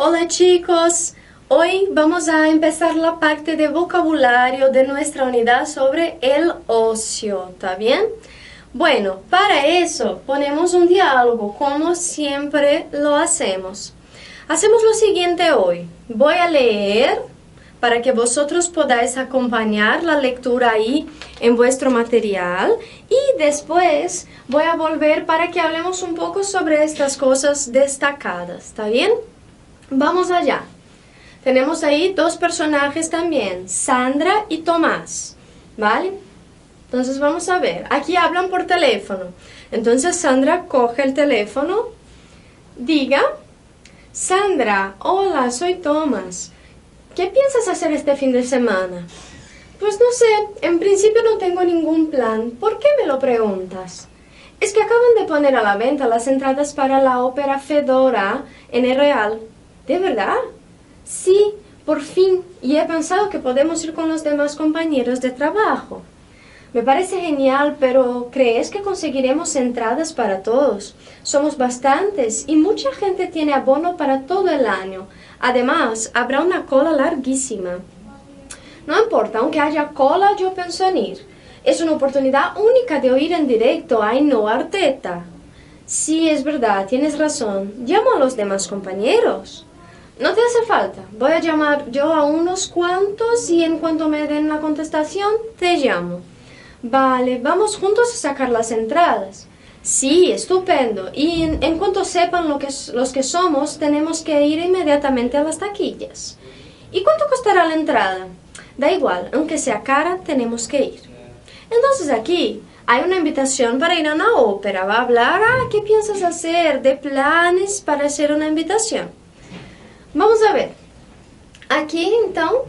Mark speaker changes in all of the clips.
Speaker 1: Hola chicos, hoy vamos a empezar la parte de vocabulario de nuestra unidad sobre el ocio, ¿está bien? Bueno, para eso ponemos un diálogo como siempre lo hacemos. Hacemos lo siguiente hoy, voy a leer para que vosotros podáis acompañar la lectura ahí en vuestro material y después voy a volver para que hablemos un poco sobre estas cosas destacadas, ¿está bien? Vamos allá. Tenemos ahí dos personajes también, Sandra y Tomás, ¿vale? Entonces vamos a ver, aquí hablan por teléfono. Entonces Sandra coge el teléfono, diga, Sandra, hola, soy Tomás. ¿Qué piensas hacer este fin de semana? Pues no sé, en principio no tengo ningún plan. ¿Por qué me lo preguntas? Es que acaban de poner a la venta las entradas para la ópera Fedora en el Real. ¿De verdad? Sí, por fin. Y he pensado que podemos ir con los demás compañeros de trabajo. Me parece genial, pero ¿crees que conseguiremos entradas para todos? Somos bastantes y mucha gente tiene abono para todo el año. Además, habrá una cola larguísima. No importa, aunque haya cola, yo pienso en ir. Es una oportunidad única de oír en directo a Ainhoa Arteta. Sí, es verdad, tienes razón. Llamo a los demás compañeros. No te hace falta. Voy a llamar yo a unos cuantos y en cuanto me den la contestación, te llamo. Vale, vamos juntos a sacar las entradas. Sí, estupendo. Y en cuanto sepan los que somos, tenemos que ir inmediatamente a las taquillas. ¿Y cuánto costará la entrada? Da igual, aunque sea cara, tenemos que ir. Entonces aquí hay una invitación para ir a una ópera. Va a hablar, ¿qué piensas hacer? De planes para hacer una invitación. Vamos a ver. Aqui, então,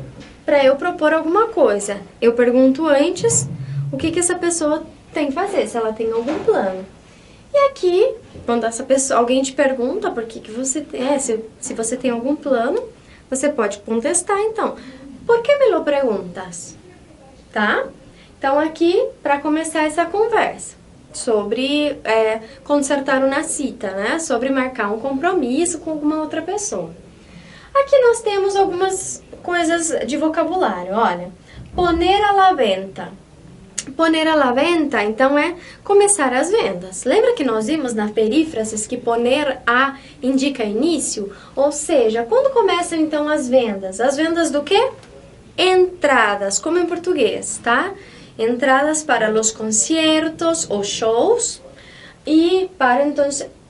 Speaker 1: para eu propor alguma coisa, eu pergunto antes o que essa pessoa tem que fazer, se ela tem algum plano. E aqui, quando alguém te pergunta por que você tem, se você tem algum plano, você pode contestar, então, por que me lo perguntas? Tá? Então, aqui, para começar essa conversa sobre consertar uma cita, né? Sobre marcar um compromisso com alguma outra pessoa. Aqui nós temos algumas coisas de vocabulário, olha. Poner a la venta. Poner a la venta, então, é começar as vendas. Lembra que nós vimos na perífrases que poner a indica início? Ou seja, quando começam, então, as vendas? As vendas do quê? Entradas, como em português, tá? Entradas para os conciertos ou shows. E para, então,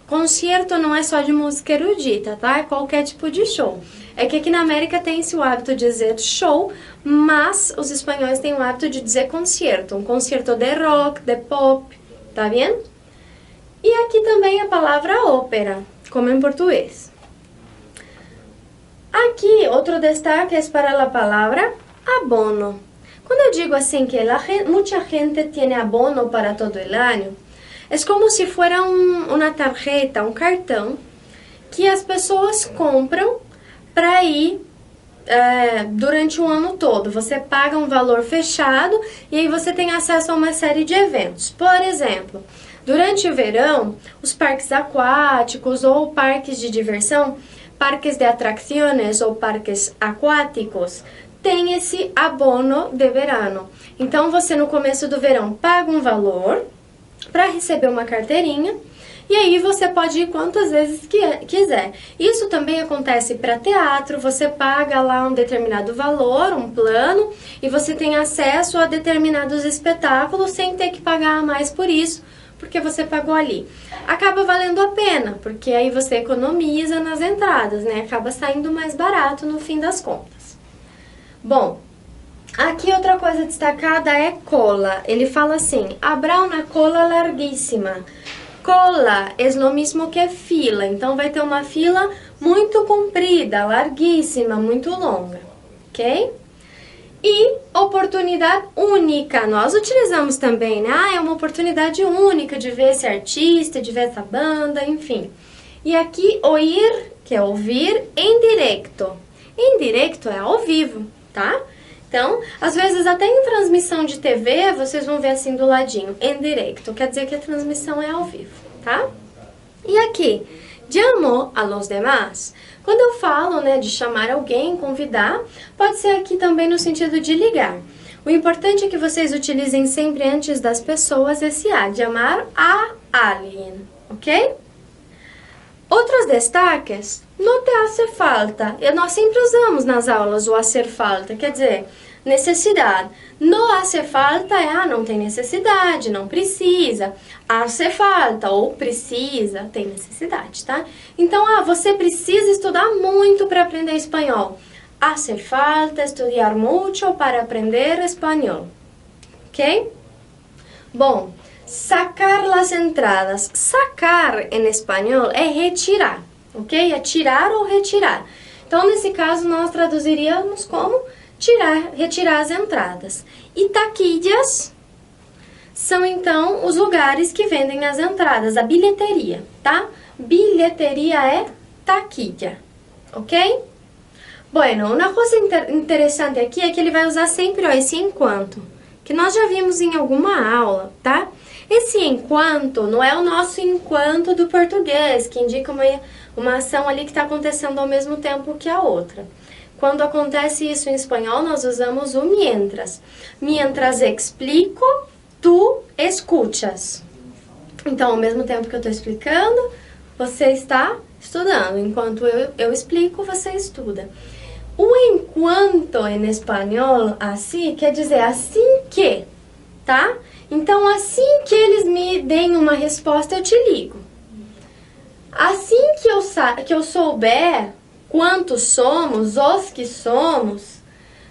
Speaker 1: concerto não é só de música erudita, tá? É qualquer tipo de show. É que aqui na América tem-se o hábito de dizer show, mas os espanhóis têm o hábito de dizer concerto. Um concerto de rock, de pop, tá vendo? E aqui também a palavra ópera, como em português. Aqui, outro destaque é para a palavra abono. Quando eu digo assim que muita gente tem abono para todo o ano, é como se fosse uma tarjeta, um cartão, que as pessoas compram para ir durante o ano todo. Você paga um valor fechado e aí você tem acesso a uma série de eventos. Por exemplo, durante o verão, os parques aquáticos ou parques de diversão, parques de atracciones ou parques aquáticos, tem esse abono de verano. Então você no começo do verão paga um valor para receber uma carteirinha, e aí você pode ir quantas vezes quiser. Isso também acontece para teatro, você paga lá um determinado valor, um plano, e você tem acesso a determinados espetáculos sem ter que pagar a mais por isso, porque você pagou ali. Acaba valendo a pena, porque aí você economiza nas entradas, né? Acaba saindo mais barato no fim das contas. Bom, aqui outra coisa destacada é cola. Ele fala assim, habrá una cola larguíssima. Cola é o mesmo que fila, então vai ter uma fila muito comprida, larguíssima, muito longa, ok? E oportunidade única, nós utilizamos também, né? É uma oportunidade única de ver esse artista, de ver essa banda, enfim. E aqui, oír, que é ouvir, em directo. Em directo é ao vivo, tá? Então, às vezes até em transmissão de TV, vocês vão ver assim do ladinho, em directo, quer dizer que a transmissão é ao vivo, tá? E aqui, llamo a los demás. Quando eu falo, né, de chamar alguém, convidar, pode ser aqui também no sentido de ligar. O importante é que vocês utilizem sempre antes das pessoas esse a, llamar a alguien, ok? Outros destaques, não te hace falta. Nós sempre usamos nas aulas o hacer falta, quer dizer, necessidade. Não hace falta é, não tem necessidade, não precisa. Hace falta ou precisa, tem necessidade, tá? Então, você precisa estudar muito para aprender espanhol. Hace falta estudar muito para aprender espanhol, ok? Bom, sacar las entradas. Sacar em espanhol é retirar, ok? É tirar ou retirar. Então, nesse caso, nós traduziríamos como retirar as entradas. E taquillas são, então, os lugares que vendem as entradas, a bilheteria, tá? Bilheteria é taquilla, ok? Bueno, uma coisa interessante aqui é que ele vai usar sempre esse enquanto, que nós já vimos em alguma aula, tá? Esse enquanto não é o nosso enquanto do português, que indica uma ação ali que está acontecendo ao mesmo tempo que a outra. Quando acontece isso em espanhol, nós usamos o mientras. Mientras explico, tu escuchas. Então, ao mesmo tempo que eu estou explicando, você está estudando. Enquanto eu explico, você estuda. O enquanto em espanhol, assim, quer dizer assim que, tá? Então, assim que eles me deem uma resposta, eu te ligo. Assim que eu souber quantos somos, os que somos,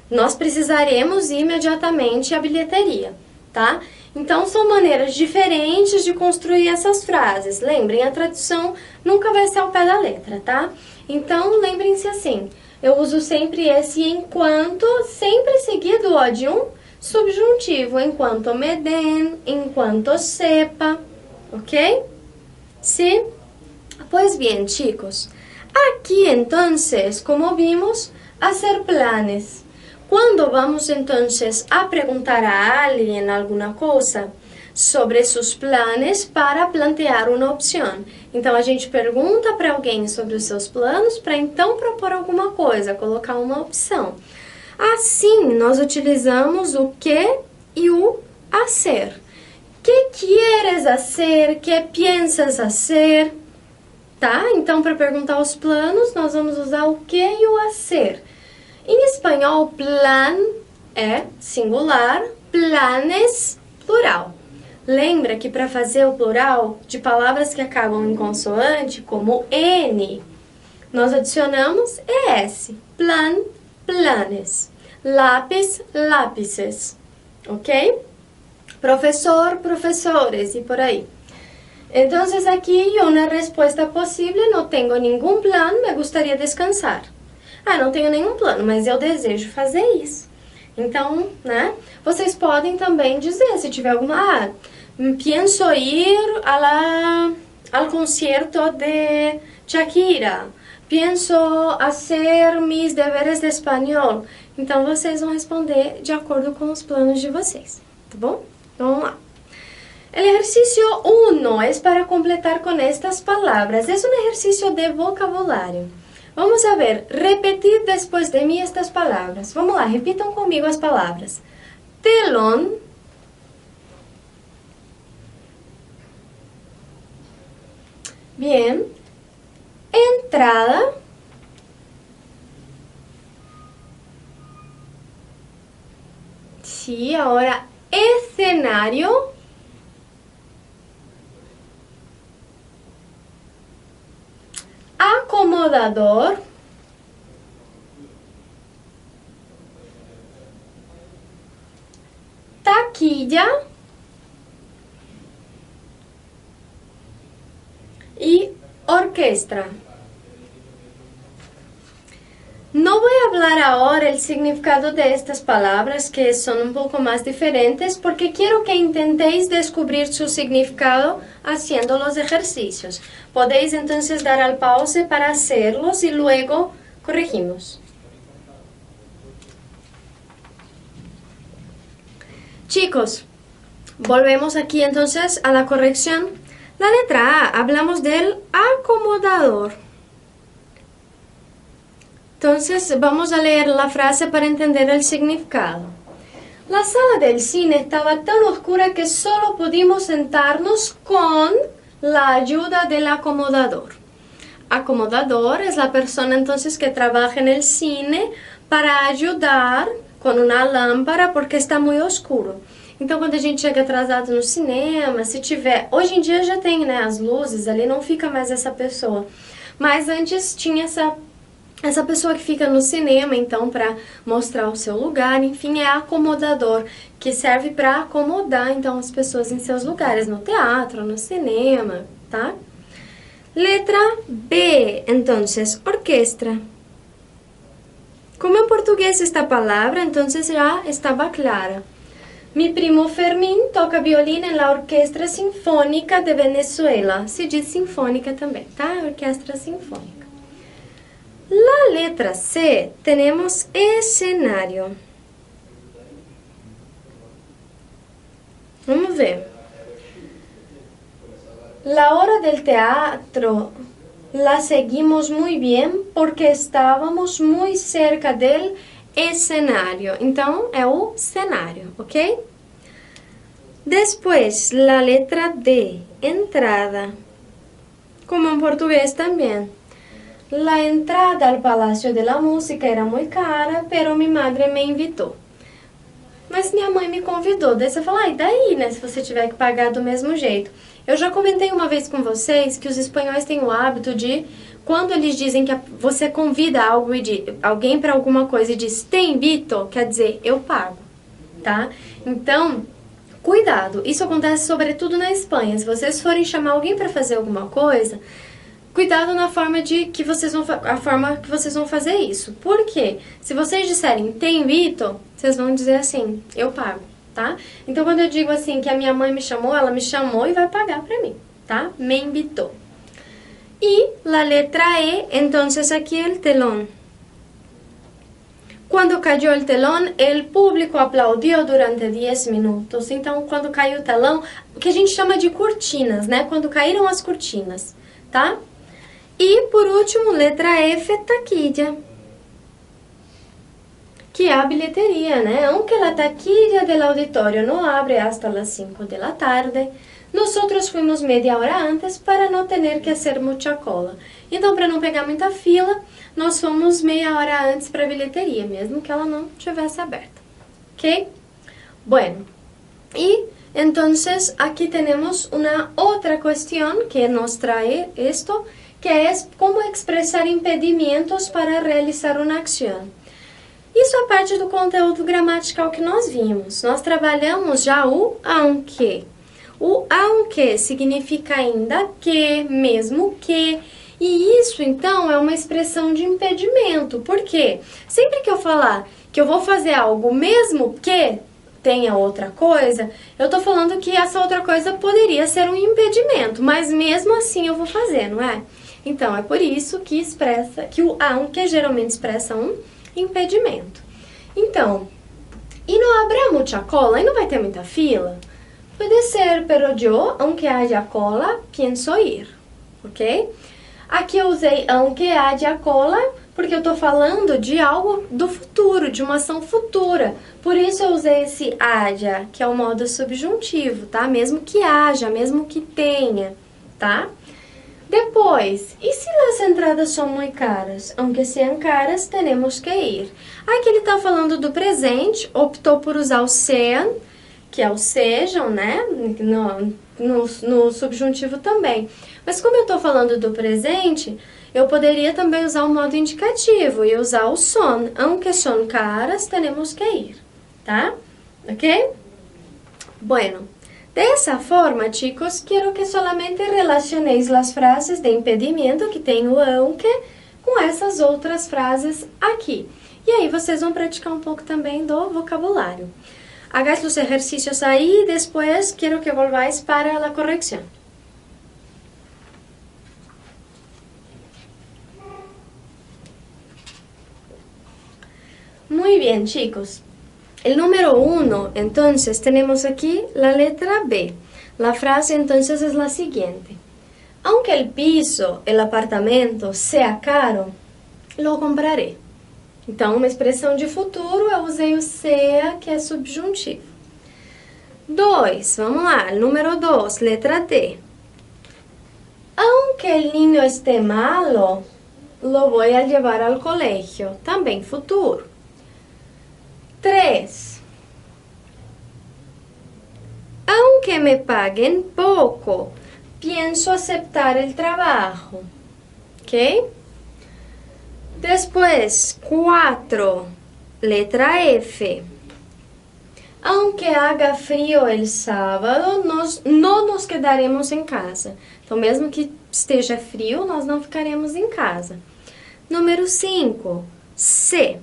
Speaker 1: nós precisaremos imediatamente à bilheteria, tá? Então, são maneiras diferentes de construir essas frases. Lembrem, a tradução nunca vai ser ao pé da letra, tá? Então, lembrem-se assim, eu uso sempre esse enquanto, sempre seguido de um subjuntivo, enquanto me den, enquanto sepa, ok? Sim? Pues bien, chicos, aquí entonces, como vimos, hacer planes. Cuando vamos entonces a preguntar a alguien alguna cosa sobre sus planes para plantear uma opção. Então, a gente pergunta para alguém sobre os seus planos para então propor alguma coisa, colocar uma opção. Assim, nós utilizamos o que e o hacer. ¿Qué quieres hacer? ¿Qué piensas hacer? Tá? Então, para perguntar os planos, nós vamos usar o que e o hacer. Em espanhol, plan é singular, planes, plural. Lembra que para fazer o plural de palavras que acabam em consoante, como N, nós adicionamos ES. Plan, planes. Lápis, lápices. Ok? Professor, professores e por aí. Entonces aquí una respuesta posible, no tengo ningún plan, me gustaría descansar. Não tenho nenhum plano, mas eu desejo fazer isso. Então, né, vocês podem também dizer, se tiver alguma, pienso ir al concierto de Shakira, pienso hacer mis deberes de espanhol. Então, vocês vão responder de acordo com os planos de vocês, tá bom? Vamos lá. El ejercicio 1 es para completar con estas palabras. Es un ejercicio de vocabulario. Vamos a ver, repetir después de mí estas palabras. Vamos lá, repitam comigo as palavras. Telón. Bien. Entrada. Sí, ahora escenario. Acomodador, taquilla y orquesta. No voy a hablar ahora el significado de estas palabras que son un poco más diferentes porque quiero que intentéis descubrir su significado haciendo los ejercicios. Podéis entonces dar al pause para hacerlos y luego corregimos. Chicos, volvemos aquí entonces a la corrección. La letra A, hablamos del acomodador. Entonces, vamos a leer la frase para entender el significado. La sala del cine estaba tan oscura que solo pudimos sentarnos con la ayuda del acomodador. Acomodador es la persona entonces que trabaja en el cine para ayudar com uma lâmpada porque está muito escuro. Então, quando a gente chega atrasado no cinema, se tiver... Hoje em dia já tem, né, as luzes ali, não fica mais essa pessoa. Mas antes tinha essa pessoa que fica no cinema, então, para mostrar o seu lugar. Enfim, é acomodador, que serve para acomodar, então, as pessoas em seus lugares, no teatro, no cinema, tá? Letra B, entonces, orquestra. Como en portugués esta palabra, entonces ya estaba clara. Mi primo Fermín toca violín en la Orquestra Sinfónica de Venezuela. Se diz sinfônica também, tá? Orquestra Sinfónica. La letra C, tenemos escenario. Vamos ver. La hora del teatro la seguimos muy bien porque estábamos muy cerca del escenario. Então, é o cenário, ok? Depois, la letra D, entrada. Como en portugués también. La entrada al Palacio de la Música era muy cara, pero mi madre me invitou. Mas minha mãe me convidou. Daí você fala, e daí, né, se você tiver que pagar do mesmo jeito? Eu já comentei uma vez com vocês que os espanhóis têm o hábito de, quando eles dizem que você convida alguém para alguma coisa e diz, te invito, quer dizer, eu pago, tá? Então, cuidado, isso acontece sobretudo na Espanha. Se vocês forem chamar alguém para fazer alguma coisa, cuidado na forma que vocês vão fazer isso. Por quê? Se vocês disserem, te invito, vocês vão dizer assim, eu pago, tá? Então, quando eu digo assim que a minha mãe me chamou, ela me chamou e vai pagar para mim, tá? Me invitou. E la letra E, entonces aquí el telón. Quando caiu o telão, o público aplaudiu durante 10 minutos. Então, quando caiu o telão, o que a gente chama de cortinas, né? Quando caíram as cortinas, tá? E, por último, letra F, taquilla. Que é a bilheteria, né? Aunque la taquilla del auditorio no abre hasta las 5 de la tarde, nosotros fuimos media hora antes para não ter que hacer mucha cola. Então, para não pegar muita fila, nós fomos meia hora antes para a bilheteria, mesmo que ela não tivesse aberta. ¿Ok? Bueno, y entonces aquí tenemos una otra cuestión que nos trae esto, que es cómo expressar impedimentos para realizar uma ação. Isso é parte do conteúdo gramatical que nós vimos. Nós trabalhamos já o aunque. O aunque significa ainda que, mesmo que, e isso então é uma expressão de impedimento. Por quê? Sempre que eu falar que eu vou fazer algo mesmo que tenha outra coisa, eu tô falando que essa outra coisa poderia ser um impedimento, mas mesmo assim eu vou fazer, não é? Então, é por isso que o aunque geralmente expressa um impedimento. Então, e não habrá mucha cola? E não vai ter muita fila? Pode ser, pero yo, aunque haya cola, pienso ir, ok? Aqui eu usei aunque haya cola porque eu estou falando de algo do futuro, de uma ação futura. Por isso eu usei esse haya, que é o modo subjuntivo, tá? Mesmo que haja, mesmo que tenha, tá? Depois, e se as entradas são muito caras? Aunque sean caras, temos que ir. Aqui ele está falando do presente, optou por usar o sean, que é o sejam, né? No subjuntivo também. Mas como eu estou falando do presente, eu poderia também usar o modo indicativo e usar o son. Aunque son caras, temos que ir, tá? Ok? Bueno. De esa forma, chicos, quiero que solamente relacionéis las frases de impedimento que tem o aunque com essas outras frases aqui. E aí vocês vão praticar um pouco também do vocabulário. Hagáis los ejercicios ahí y después quiero que volváis para la corrección. Muy bien, chicos. El número 1, entonces, tenemos aquí la letra B. La frase entonces es la siguiente. Aunque el piso, el apartamento, sea caro, lo compraré. Então, uma expressão de futuro, eu usei o sea, que é subjuntivo. 2, vamos lá, número 2, letra D. Aunque el niño esté malo, lo voy a llevar al colegio. Também futuro. 3. Aunque me paguen poco, pienso aceptar el trabajo. ¿Ok? Después, 4, letra F. Aunque haga frio el sábado, não nos quedaremos em casa. Então, mesmo que esteja frio, nós não ficaremos em casa. Número 5, C.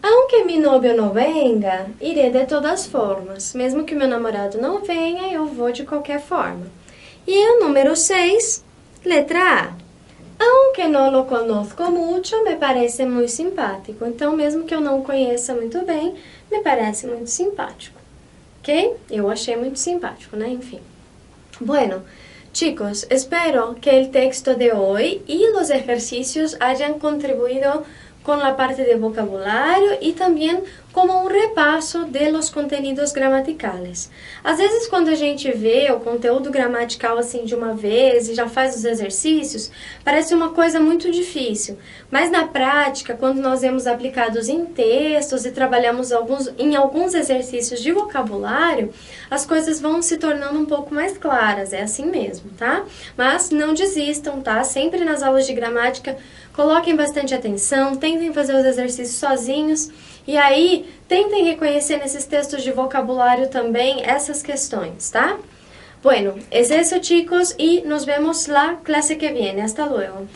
Speaker 1: Aunque mi novio no venga, iré de todas formas. Mesmo que meu namorado não venha, eu vou de qualquer forma. E o número 6, letra A. Aunque no lo conozco mucho, me parece muy simpático. Então, mesmo que eu não conheça muito bem, me parece muito simpático. Ok? Eu achei muito simpático, né? Enfim. Bueno, chicos, espero que el texto de hoy y los ejercicios hayan contribuido con la parte de vocabulario y también como um repasso de los contenidos gramaticales. Às vezes, quando a gente vê o conteúdo gramatical assim de uma vez e já faz os exercícios, parece uma coisa muito difícil. Mas na prática, quando nós vemos aplicados em textos e trabalhamos em alguns exercícios de vocabulário, as coisas vão se tornando um pouco mais claras, é assim mesmo, tá? Mas não desistam, tá? Sempre nas aulas de gramática, coloquem bastante atenção, tentem fazer os exercícios sozinhos e aí tentem reconhecer nesses textos de vocabulário também essas questões, tá? Bueno, es eso chicos y nos vemos la clase que viene. Hasta luego.